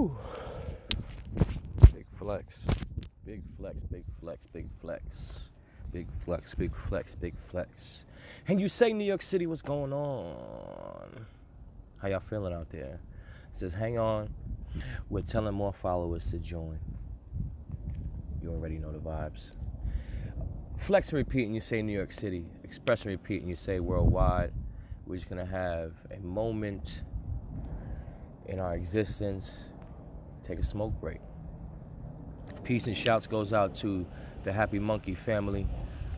Whew. Big flex. Big flex, big flex, big flex. Big flex, big flex, big flex. And you say New York City, what's going on? How y'all feeling out there? It says, hang on. We're telling more followers to join. You already know the vibes. Flex and repeat and you say New York City. Express and repeat and you say worldwide. We're just going to have a moment in our existence. Take a smoke break. Peace and shouts goes out to the Happy Monkey family.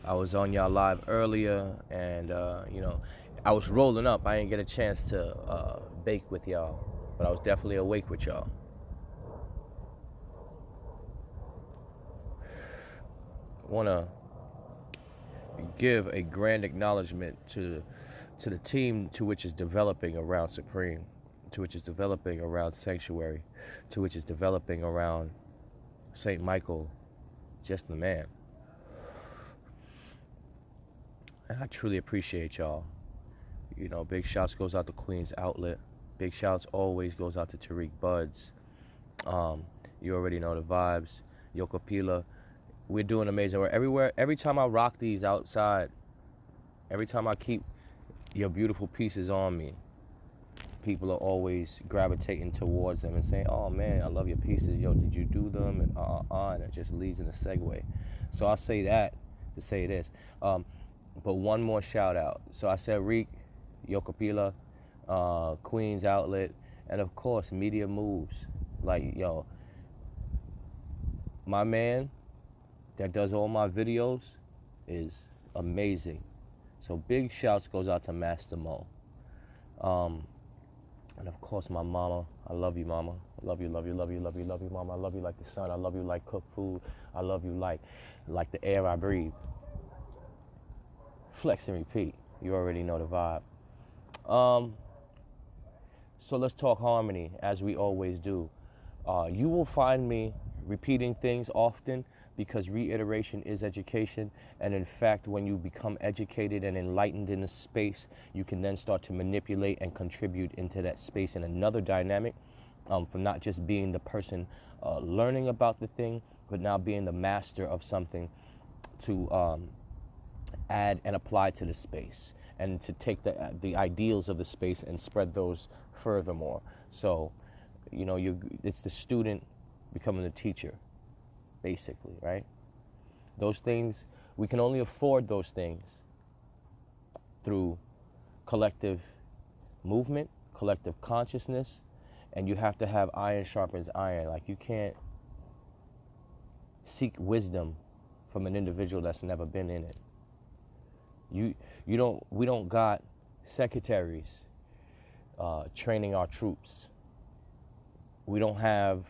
I was on y'all live earlier, and I was rolling up. I didn't get a chance to bake with y'all, but I was definitely awake with y'all. I want to give a grand acknowledgement to the team to which is developing around Supreme, to which is developing around Sanctuary, to which is developing around St. Michael, just the man. And I truly appreciate y'all. You know, big shouts goes out to Queen's Outlet. Big shouts always goes out to Tariq Buds. You already know the vibes. Yokopila. We're doing amazing work. Every time I rock these outside, every time I keep your beautiful pieces on me, people are always gravitating towards them and saying, oh man, I love your pieces. Yo, did you do them? And it just leads in a segue. So I'll say that to say this. But one more shout out. So I said Reek, Yokopila, Queen's Outlet, and of course Media Moves. Like, yo, my man that does all my videos is amazing. So big shouts goes out to Master Mo. And of course my mama. I love you, mama. I love you, love you, love you, love you, love you, mama. I love you like the sun. I love you like cooked food. I love you like the air I breathe. Flex and repeat. You already know the vibe. So let's talk harmony, as we always do. You will find me repeating things often because reiteration is education. And in fact, when you become educated and enlightened in a space, you can then start to manipulate and contribute into that space in another dynamic, from not just being the person learning about the thing, but now being the master of something to add and apply to the space, and to take the ideals of the space and spread those furthermore. So, you know, it's the student becoming the teacher, basically, right? Those things, we can only afford those things through collective movement, collective consciousness, and you have to have iron sharpens iron. Like, you can't seek wisdom from an individual that's never been in it. We don't got secretaries training our troops. We don't have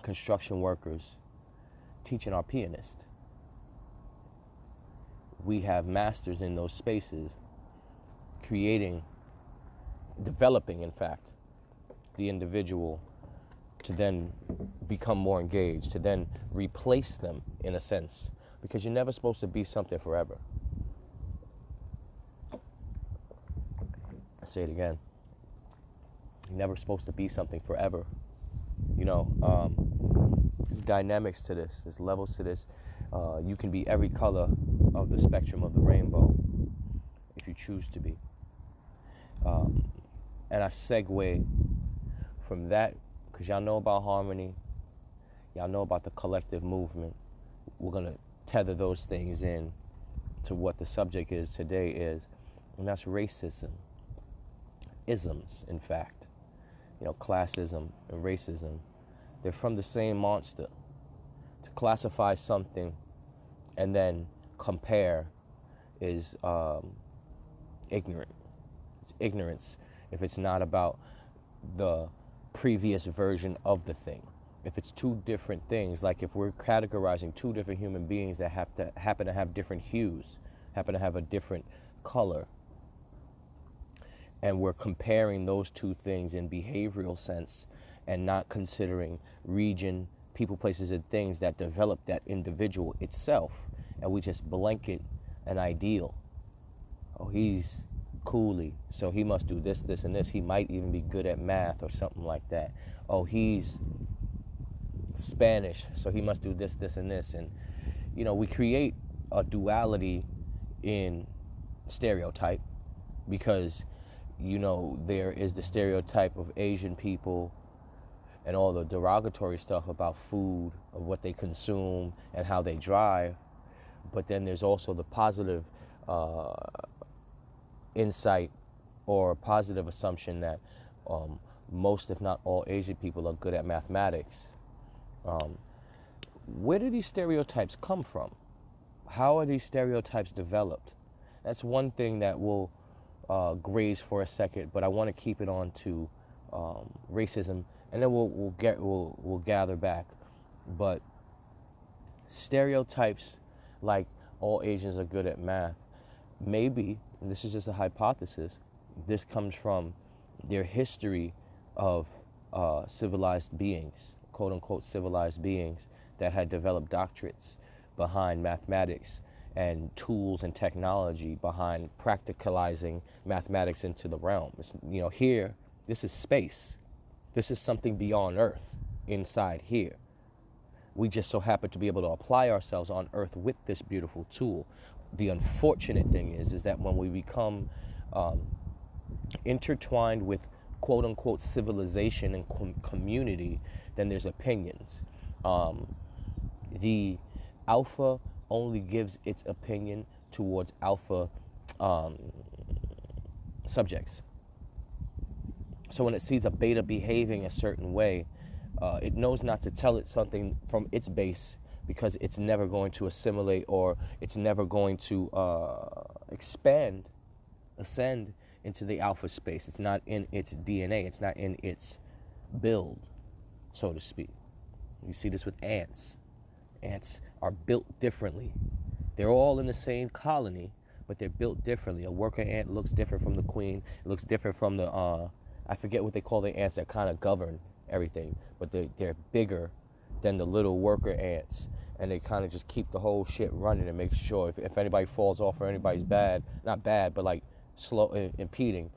construction workers teaching our pianist. We have masters in those spaces developing, in fact, the individual to then become more engaged, to then replace them in a sense. Because you're never supposed to be something forever. I say it again. You're never supposed to be something forever. You know, there's dynamics to this. There's levels to this. You can be every color of the spectrum of the rainbow if you choose to be. And I segue from that, because y'all know about harmony. Y'all know about the collective movement. We're going to tether those things in to what the subject is today is, and that's racism. Isms, in fact. You know, classism and racism, they're from the same monster. To classify something and then compare is ignorant. It's ignorance if it's not about the previous version of the thing. If it's two different things, like if we're categorizing two different human beings that happen to have different hues, happen to have a different color, and we're comparing those two things in behavioral sense and not considering region, people, places, and things that develop that individual itself, and we just blanket an ideal. Oh, he's coolly, so he must do this, this, and this. He might even be good at math or something like that. Oh, he's Spanish, so he must do this, this, and this. And, we create a duality in stereotype because, there is the stereotype of Asian people and all the derogatory stuff about food, of what they consume and how they drive. But then there's also the positive insight or positive assumption that most, if not all, Asian people are good at mathematics. Where do these stereotypes come from? How are these stereotypes developed? That's one thing that we'll graze for a second, but I want to keep it on to racism, and then we'll gather back. But stereotypes like all Asians are good at math, maybe, and this is just a hypothesis, this comes from their history of civilized beings, quote unquote civilized beings, that had developed doctorates behind mathematics and tools and technology behind practicalizing mathematics into the realm. Here, this is space. This is something beyond Earth, inside here. We just so happen to be able to apply ourselves on Earth with this beautiful tool. The unfortunate thing is that when we become intertwined with quote unquote civilization and community, then there's opinions. The alpha only gives its opinion towards alpha subjects. So when it sees a beta behaving a certain way, it knows not to tell it something from its base, because it's never going to assimilate, or it's never going to ascend into the alpha space. It's not in its DNA. It's not in its build, so to speak. You see this with ants. Ants are built differently. They're all in the same colony, but they're built differently. A worker ant looks different from the queen. It looks different from the, I forget what they call the ants that kind of govern everything, but they're bigger than the little worker ants, and they kind of just keep the whole shit running and make sure if anybody falls off or anybody's not bad, but like slow, impeding,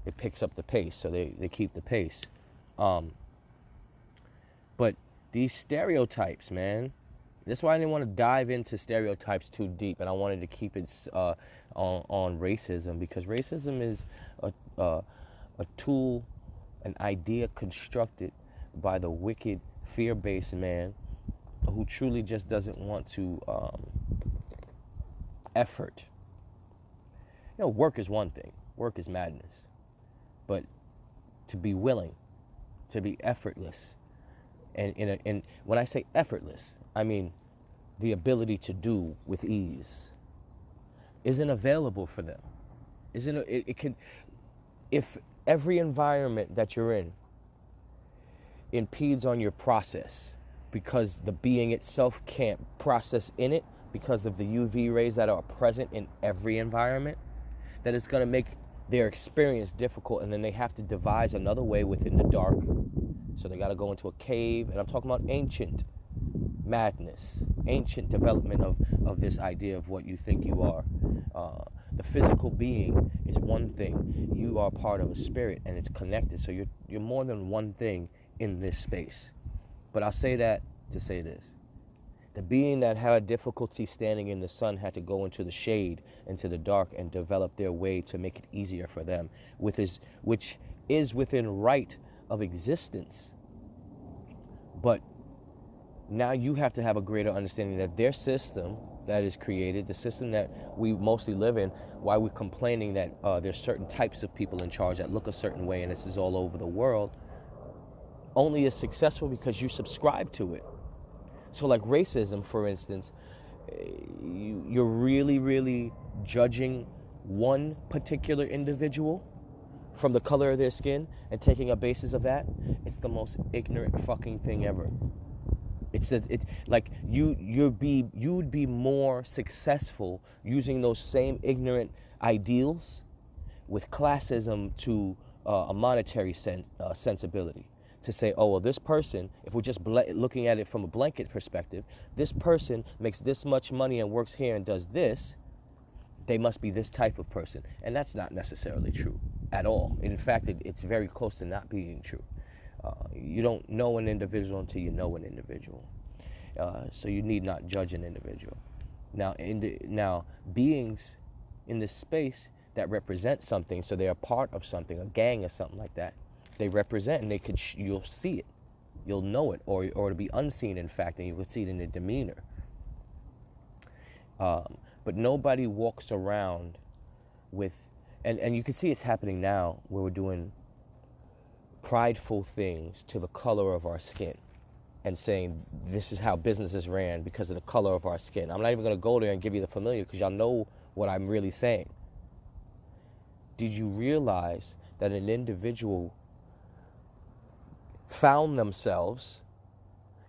it picks up the pace, so they keep the pace. But these stereotypes, man, that's why I didn't want to dive into stereotypes too deep, and I wanted to keep it on racism, because racism is a tool, an idea constructed by the wicked, fear-based man who truly just doesn't want to effort. Work is one thing. Work is madness. But to be willing, to be effortless, and when I say effortless, I mean the ability to do with ease, isn't available for them. If every environment that you're in impedes on your process because the being itself can't process in it because of the UV rays that are present in every environment, then it's going to make their experience difficult, and then they have to devise another way within the dark. So they got to go into a cave, and I'm talking about ancient madness, ancient development of this idea of what you think you are. The physical being is one thing. You are part of a spirit, and it's connected. So you're more than one thing in this space. But I'll say that to say this. The being that had difficulty standing in the sun had to go into the shade, into the dark, and develop their way to make it easier for them, which is within right of existence. But now you have to have a greater understanding that their system that is created, the system that we mostly live in, why we're complaining that there's certain types of people in charge that look a certain way, and this is all over the world, only is successful because you subscribe to it. So like racism, for instance, you're really, really judging one particular individual from the color of their skin and taking a basis of that. It's the most ignorant fucking thing ever. It's like you would be more successful using those same ignorant ideals with classism to a monetary sensibility. To say, oh, well, this person, if we're just looking at it from a blanket perspective, this person makes this much money and works here and does this, they must be this type of person. And that's not necessarily true at all. In fact, it's very close to not being true. You don't know an individual until you know an individual. So you need not judge an individual. Now, beings in this space that represent something, so they're a part of something, a gang or something like that, they represent, and you'll see it. You'll know it, or it'll be unseen, in fact, and you will see it in their demeanor. But nobody walks around with, and you can see it's happening now, where we're doing prideful things to the color of our skin and saying this is how businesses ran because of the color of our skin. I'm not even going to go there and give you the familiar because y'all know what I'm really saying. Did you realize that an individual found themselves,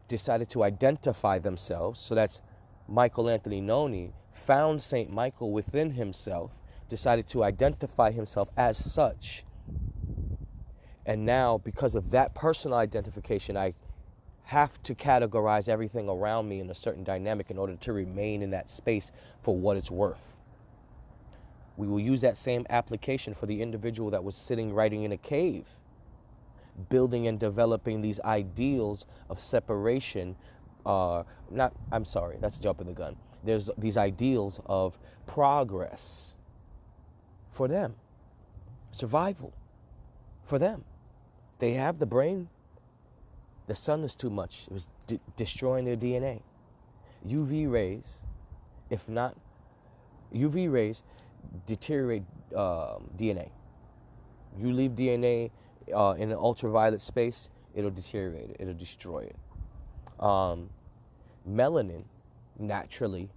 decided to identify themselves, so that's Michael Anthony Noni, found St. Michael within himself, decided to identify himself as such, and now because of that personal identification, I have to categorize everything around me in a certain dynamic in order to remain in that space for what it's worth. We will use that same application for the individual that was sitting writing in a cave, building and developing these ideals of separation. That's jumping the gun. There's these ideals of progress for them, survival for them. They have the brain. The sun is too much. It was destroying their DNA. UV rays deteriorate DNA. You leave DNA in an ultraviolet space, it'll deteriorate it. It'll destroy it. Melanin naturally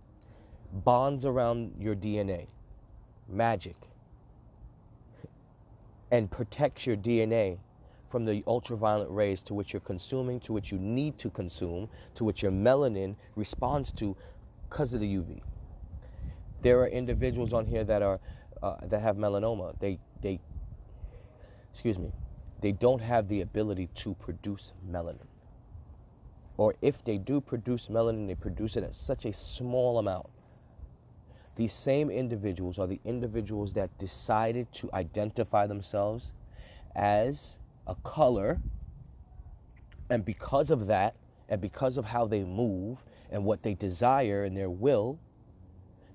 bonds around your DNA, magic, and protects your DNA from the ultraviolet rays to which you're consuming, to which you need to consume, to which your melanin responds to because of the UV. There are individuals on here that have melanoma. They don't have the ability to produce melanin. Or if they do produce melanin, they produce it at such a small amount. These same individuals are the individuals that decided to identify themselves as a color, and because of that, and because of how they move and what they desire and their will,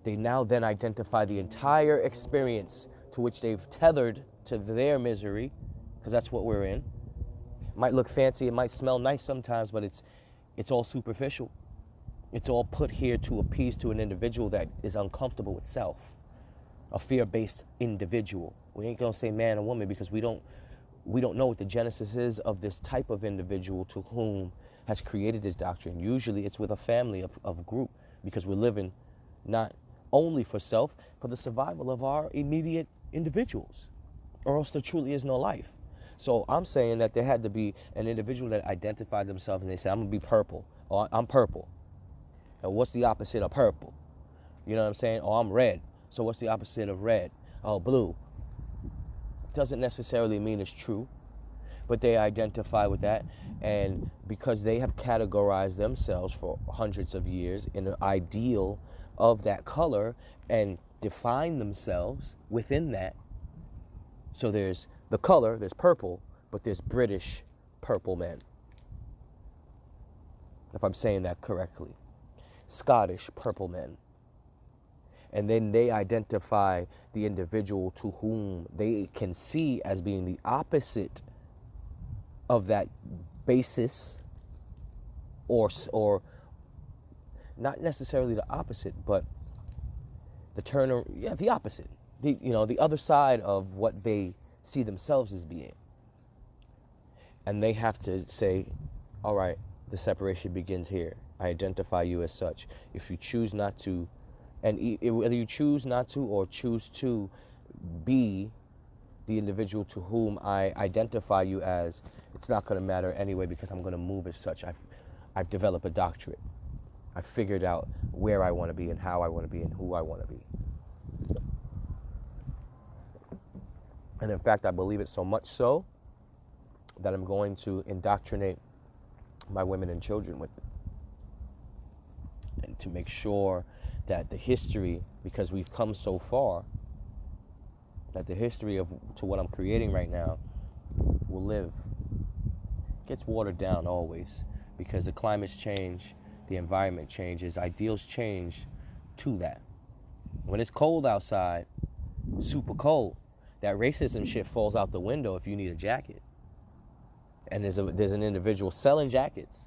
they now then identify the entire experience to which they've tethered to their misery, because that's what we're in. It might look fancy, it might smell nice sometimes, but it's all superficial. It's all put here to appease to an individual that is uncomfortable with self, a fear-based individual. We ain't gonna say man or woman because we don't know what the genesis is of this type of individual to whom has created this doctrine. Usually it's with a family of group, because we're living not only for self, for the survival of our immediate individuals, or else there truly is no life. So I'm saying that there had to be an individual that identified themselves and they said, I'm going to be purple, or I'm purple. And what's the opposite of purple? You know what I'm saying? Or I'm red. So what's the opposite of red? Oh, blue. Doesn't necessarily mean it's true, but they identify with that. And because they have categorized themselves for hundreds of years in an ideal of that color and define themselves within that. So there's the color, there's purple, but there's British purple men, if I'm saying that correctly. Scottish purple men. And then they identify the individual to whom they can see as being the opposite of that basis, or not necessarily the opposite, but the opposite. The other side of what they see themselves as being. And they have to say, all right, the separation begins here. I identify you as such. If you choose not to, and whether you choose not to or choose to be the individual to whom I identify you as, it's not going to matter anyway, because I'm going to move as such. I've developed a doctorate. I've figured out where I want to be and how I want to be and who I want to be. And in fact, I believe it so much so that I'm going to indoctrinate my women and children with it. And to make sure that the history because we've come so far that the history to what I'm creating right now will live. It gets watered down always because the climates change, the environment changes, ideals change to that. When it's cold outside, super cold, that racism shit falls out the window if you need a jacket. And there's an individual selling jackets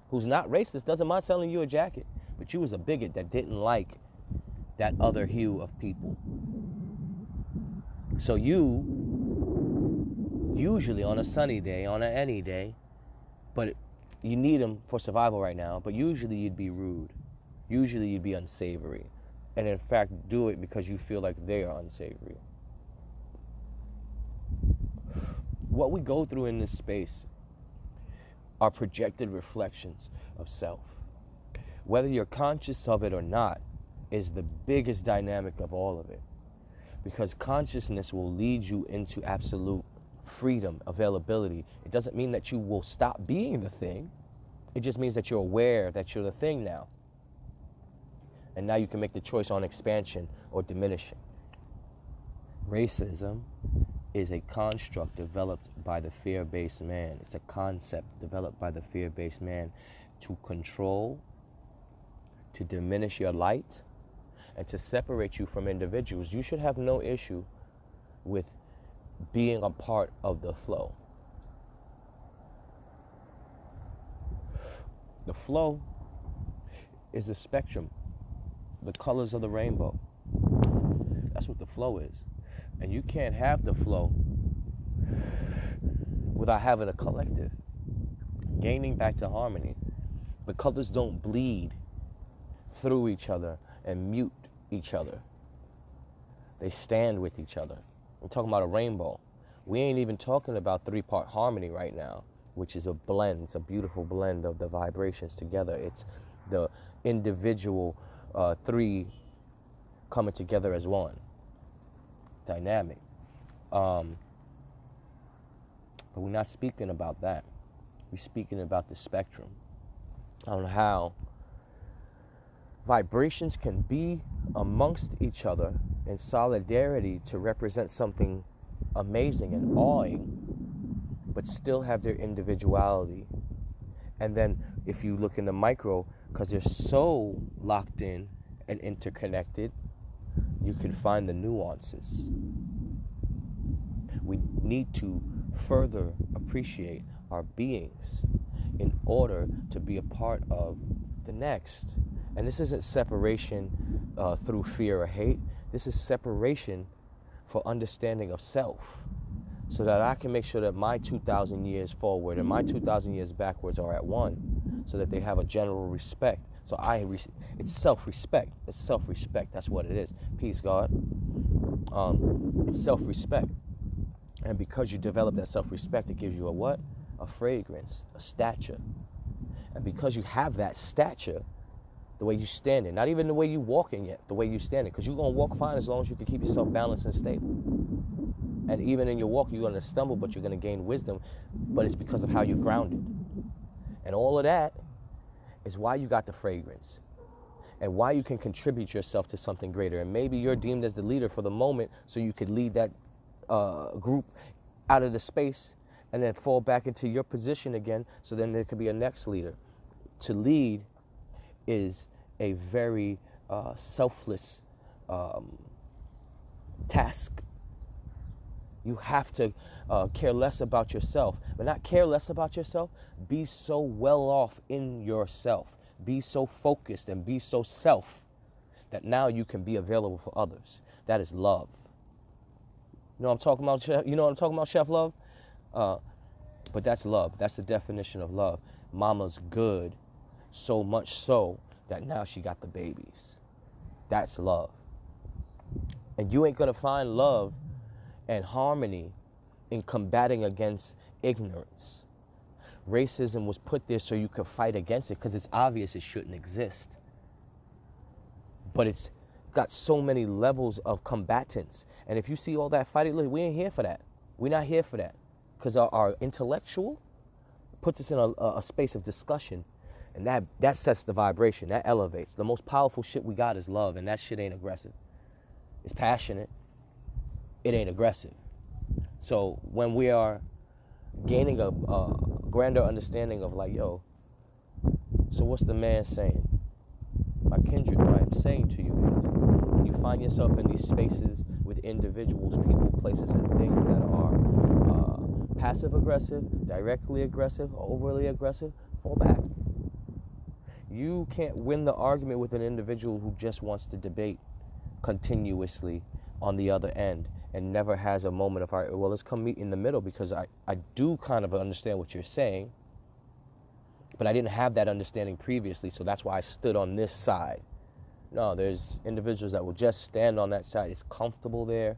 who's not racist, doesn't mind selling you a jacket, but you was a bigot that didn't like that other hue of people. So you, usually on a sunny day, on any day, but you need them for survival right now, but usually you'd be rude. Usually you'd be unsavory. And in fact, do it because you feel like they are unsavory. What we go through in this space are projected reflections of self. Whether you're conscious of it or not is the biggest dynamic of all of it. Because consciousness will lead you into absolute freedom, availability. It doesn't mean that you will stop being the thing. It just means that you're aware that you're the thing now. And now you can make the choice on expansion or diminishing. Racism is a construct developed by the fear-based man. It's a concept developed by the fear-based man to control, to diminish your light, and to separate you from individuals. You should have no issue with being a part of the flow. The flow is the spectrum, the colors of the rainbow. That's what the flow is. And you can't have the flow without having a collective. Gaining back to harmony. The colors don't bleed through each other and mute each other. They stand with each other. I'm talking about a rainbow. We ain't even talking about three-part harmony right now, which is a blend. It's a beautiful blend of the vibrations together. It's the individual three coming together as one. Dynamic. But we're not speaking about that. We're speaking about the spectrum on how vibrations can be amongst each other in solidarity to represent something amazing and awing, but still have their individuality. And then if you look in the micro, because they're so locked in and interconnected, you can find the nuances. We need to further appreciate our beings in order to be a part of the next. And this isn't separation through fear or hate. This is separation for understanding of self, so that I can make sure that my 2,000 years forward and my 2,000 years backwards are at one, so that they have a general respect. So it's self-respect. It's self-respect. That's what it is. Peace, God. It's self-respect. And because you develop that self-respect, it gives you a what? A fragrance, a stature. And because you have that stature, the way you stand in, not even the way you walking yet, the way you stand in, because you're going to walk fine as long as you can keep yourself balanced and stable. And even in your walk, you're going to stumble, but you're going to gain wisdom, but it's because of how you're grounded. And all of that is why you got the fragrance and why you can contribute yourself to something greater. And maybe you're deemed as the leader for the moment, so you could lead that group out of the space and then fall back into your position again, so then there could be a next leader. To lead is a very selfless task. You have to care less about yourself, but not care less about yourself. Be so well off in yourself. Be so focused and be so self that now you can be available for others. That is love. You know what I'm talking about, Chef? You know what I'm talking about, Chef Love? But that's love. That's the definition of love. Mama's good, so much so that now she got the babies. That's love. And you ain't gonna find love and harmony in combating against ignorance. Racism was put there so you could fight against it, because it's obvious it shouldn't exist. But it's got so many levels of combatants. And if you see all that fighting, look, we ain't here for that. We're not here for that. Because our intellectual puts us in a space of discussion And that sets the vibration, that elevates. The most powerful shit we got is love, and that shit ain't aggressive. It's passionate. It ain't aggressive. So when we are gaining a grander understanding of like, yo, so what's the man saying? My kindred, what I'm saying to you is, when you find yourself in these spaces with individuals, people, places, and things that are passive aggressive, directly aggressive, overly aggressive, fall back. You can't win the argument with an individual who just wants to debate continuously on the other end and never has a moment of, all right, well, let's come meet in the middle, because I do kind of understand what you're saying, but I didn't have that understanding previously, so that's why I stood on this side. No, there's individuals that will just stand on that side. It's comfortable there.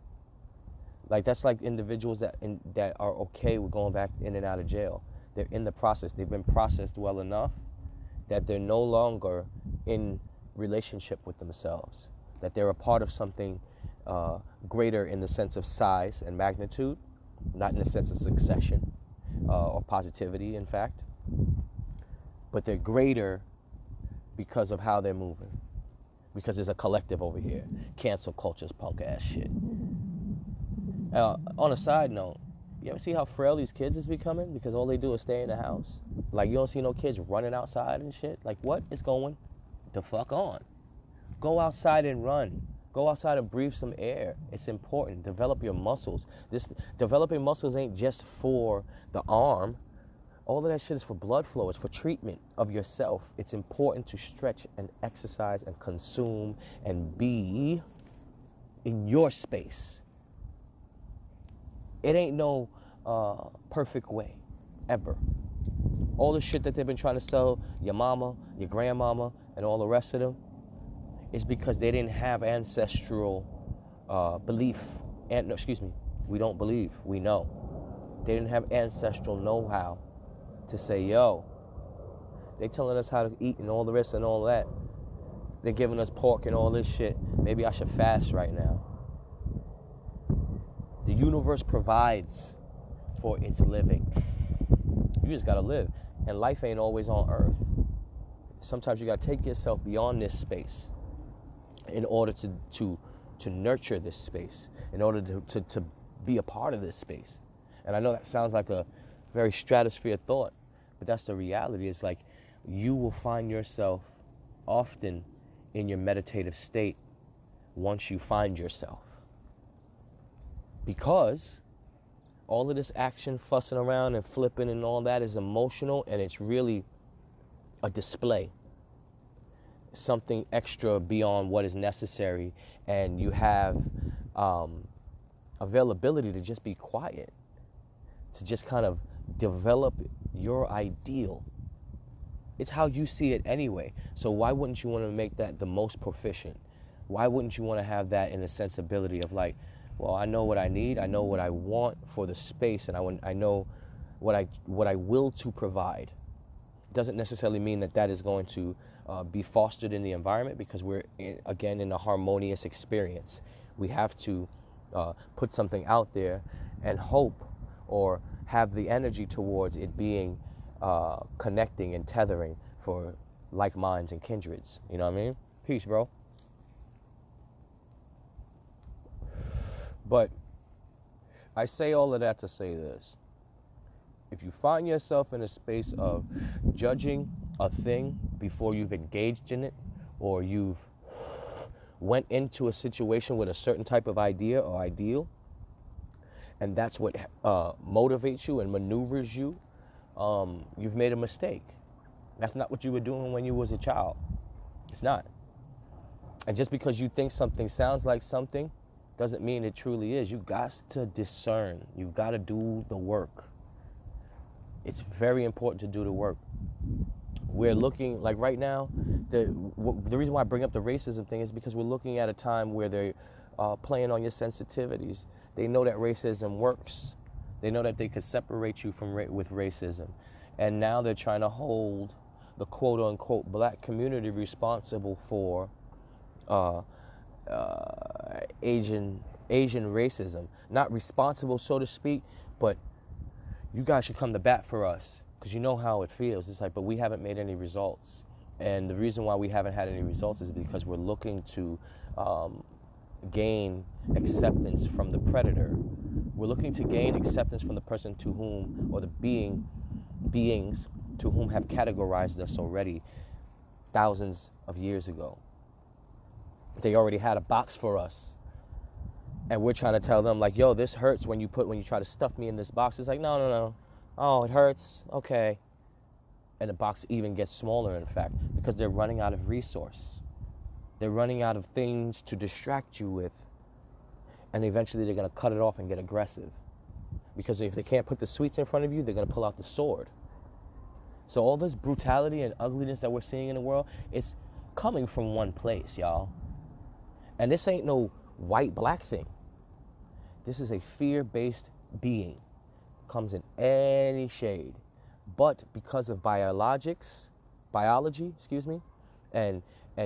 Like, that's like individuals that are okay with going back in and out of jail. They're in the process. They've been processed well enough that they're no longer in relationship with themselves, that they're a part of something greater in the sense of size and magnitude, not in the sense of succession or positivity, in fact. But they're greater because of how they're moving. Because there's a collective over here. Cancel culture's punk ass shit. On a side note, you ever see how frail these kids is becoming? Because all they do is stay in the house. Like, you don't see no kids running outside and shit. Like, what is going the fuck on? Go outside and run. Go outside and breathe some air. It's important. Develop your muscles. Developing muscles ain't just for the arm. All of that shit is for blood flow. It's for treatment of yourself. It's important to stretch and exercise and consume and be in your space. It ain't no perfect way, ever. All the shit that they've been trying to sell your mama, your grandmama, and all the rest of them is because they didn't have ancestral belief. We don't believe, we know. They didn't have ancestral know-how to say, yo, they telling us how to eat and all the rest and all that. They're giving us pork and all this shit. Maybe I should fast right now. The universe provides for its living. You just gotta live. And life ain't always on earth. Sometimes you gotta take yourself beyond this space in order to nurture this space, in order to be a part of this space. And I know that sounds like a very stratosphere thought, but that's the reality. It's like you will find yourself often in your meditative state once you find yourself. Because all of this action, fussing around and flipping and all that is emotional, and it's really a display. Something extra beyond what is necessary, and you have availability to just be quiet, to just kind of develop your ideal. It's how you see it anyway. So why wouldn't you want to make that the most proficient? Why wouldn't you want to have that in a sensibility of like, well, I know what I need, I know what I want for the space, and I know what I will to provide. Doesn't necessarily mean that is going to be fostered in the environment, because we're again in a harmonious experience. We have to put something out there and hope or have the energy towards it being connecting and tethering for like minds and kindreds. You know what I mean? Peace, bro. But I say all of that to say this. If you find yourself in a space of judging a thing before you've engaged in it, or you've went into a situation with a certain type of idea or ideal, and that's what motivates you and maneuvers you, you've made a mistake. That's not what you were doing when you was a child. It's not. And just because you think something sounds like something doesn't mean it truly is. You got to discern. You've got to do the work. It's very important to do the work. We're looking, like right now, the reason why I bring up the racism thing is because we're looking at a time where they're playing on your sensitivities. They know that racism works. They know that they could separate you from with racism. And now they're trying to hold the quote-unquote black community responsible for Asian racism. Not responsible, so to speak, but you guys should come to bat for us. Because you know how it feels. It's like, but we haven't made any results. And the reason why we haven't had any results is because we're looking to gain acceptance from the predator. We're looking to gain acceptance from the person to whom, or the beings to whom have categorized us already thousands of years ago. They already had a box for us. And we're trying to tell them, like, yo, this hurts when you try to stuff me in this box. It's like, no. Oh, it hurts. Okay. And the box even gets smaller, in fact, because they're running out of resource. They're running out of things to distract you with. And eventually they're going to cut it off and get aggressive. Because if they can't put the sweets in front of you, they're going to pull out the sword. So all this brutality and ugliness that we're seeing in the world, it's coming from one place, y'all. And this ain't no white-black thing. This is a fear-based being. Comes in any shade. But because of biology, and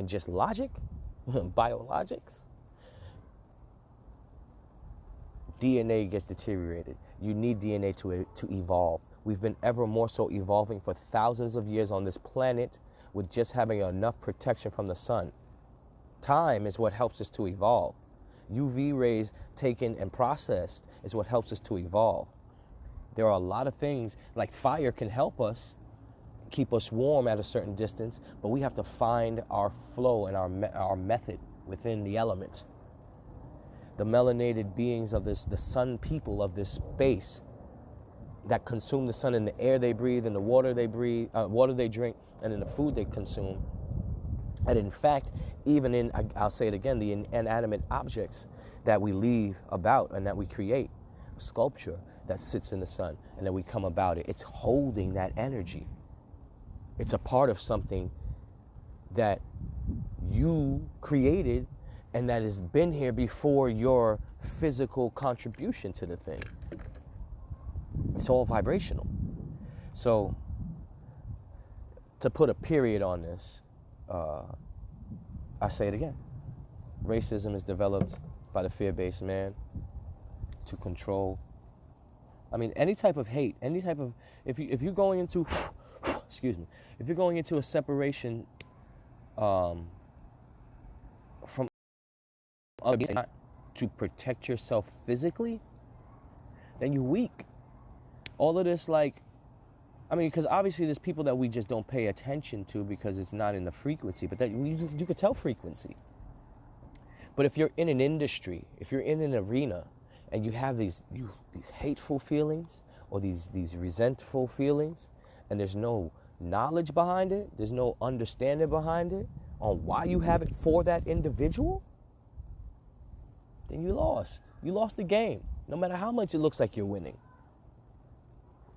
just logic, biologics, DNA gets deteriorated. You need DNA to evolve. We've been ever more so evolving for thousands of years on this planet with just having enough protection from the sun. Time is what helps us to evolve. UV rays taken and processed is what helps us to evolve. There are a lot of things, like fire can help us keep us warm at a certain distance, but we have to find our flow and our method within the element. The melanated beings of this, the sun people of this space that consume the sun in the air they breathe, in the water they breathe, water they drink, and in the food they consume. And in fact, even in, I'll say it again, the inanimate objects that we leave about and that we create, sculpture that sits in the sun and that we come about it, it's holding that energy. It's a part of something that you created and that has been here before your physical contribution to the thing. It's all vibrational. So, to put a period on this, I say it again. Racism is developed by the fear-based man to control. I mean, any type of hate, any type of, if you're going into, excuse me, if you're going into a separation from other people to protect yourself physically, then you're weak. All of this, like, I mean, because obviously there's people that we just don't pay attention to because it's not in the frequency, but that you could tell frequency. But if you're in an industry, if you're in an arena, and you have these hateful feelings or these resentful feelings, and there's no knowledge behind it, there's no understanding behind it on why you have it for that individual, then you lost. You lost the game, no matter how much it looks like you're winning.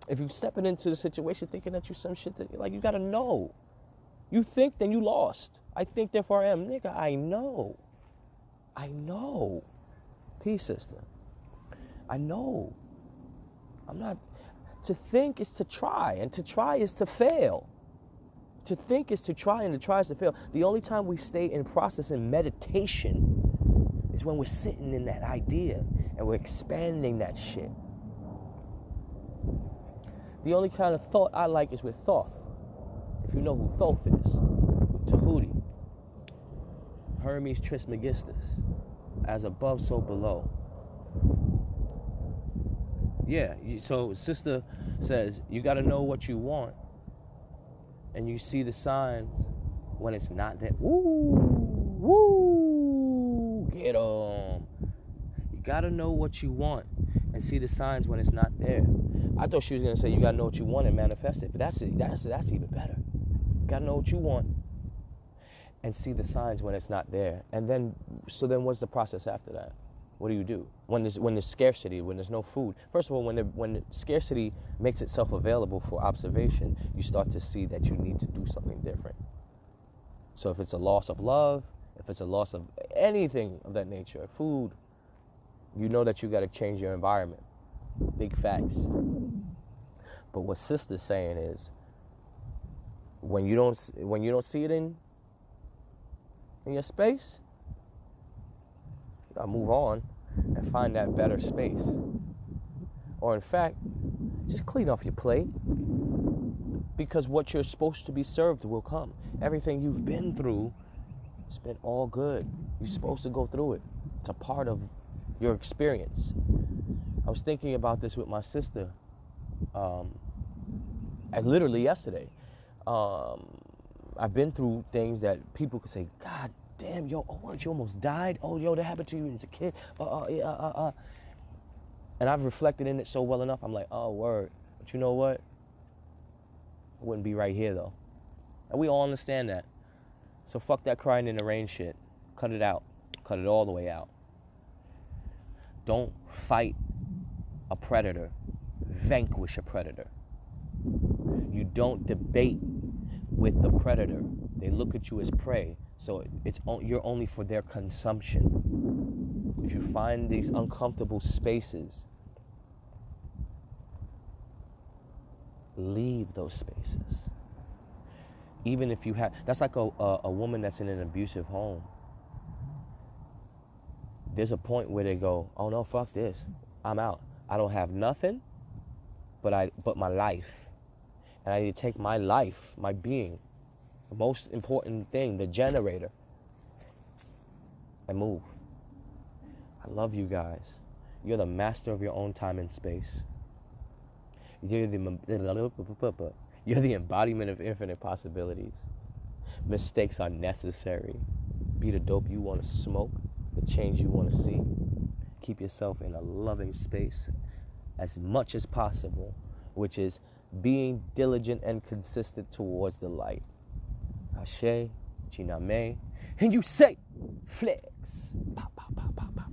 If you're stepping into the situation thinking that you some shit that, like, you gotta know. You think, then you lost. I think, therefore I am. Nigga, I know. Peace, sister. I know. I'm not. To think is to try, and to try is to fail. To think is to try, and to try is to fail. The only time we stay in process and meditation is when we're sitting in that idea and we're expanding that shit. The only kind of thought I like is with Thoth. If you know who Thoth is, Tahuti, Hermes Trismegistus, as above, so below. Yeah, so sister says, you got to know what you want, and you see the signs when it's not there. Woo, get 'em. You got to know what you want and see the signs when it's not there. I thought she was going to say you got to know what you want and manifest it, but that's even better. You got to know what you want and see the signs when it's not there. And then, so then what's the process after that? What do you do? When there's scarcity, when there's no food. First of all, when the scarcity makes itself available for observation, you start to see that you need to do something different. So if it's a loss of love, if it's a loss of anything of that nature, food, you know that you got to change your environment. Big facts. But what sister's saying is, when you don't see it in your space, you gotta move on and find that better space. Or in fact, just clean off your plate. Because what you're supposed to be served will come. Everything you've been through, it's been all good. You're supposed to go through it. It's a part of your experience. I was thinking about this with my sister literally yesterday. I've been through things that people could say, God damn, yo, oh, you almost died? Oh, yo, that happened to you as a kid? And I've reflected in it so well enough, I'm like, oh, word. But you know what? I wouldn't be right here, though. And we all understand that. So fuck that crying in the rain shit. Cut it out. Cut it all the way out. Don't fight a predator. Vanquish a predator. You don't debate with the predator. They look at you as prey. So you're only for their consumption. If you find these uncomfortable spaces, leave those spaces. Even if you have, that's like a woman that's in an abusive home. There's a point where they go, oh no, fuck this. I'm out. I don't have nothing but my life. And I need to take my life, my being, the most important thing, the generator, and move. I love you guys. You're the master of your own time and space. You're the embodiment of infinite possibilities. Mistakes are necessary. Be the dope you want to smoke, the change you want to see. Keep yourself in a loving space as much as possible, which is being diligent and consistent towards the light. Ashe, Chiname, and you say, flex. Pow, pow, pow, pow, pow.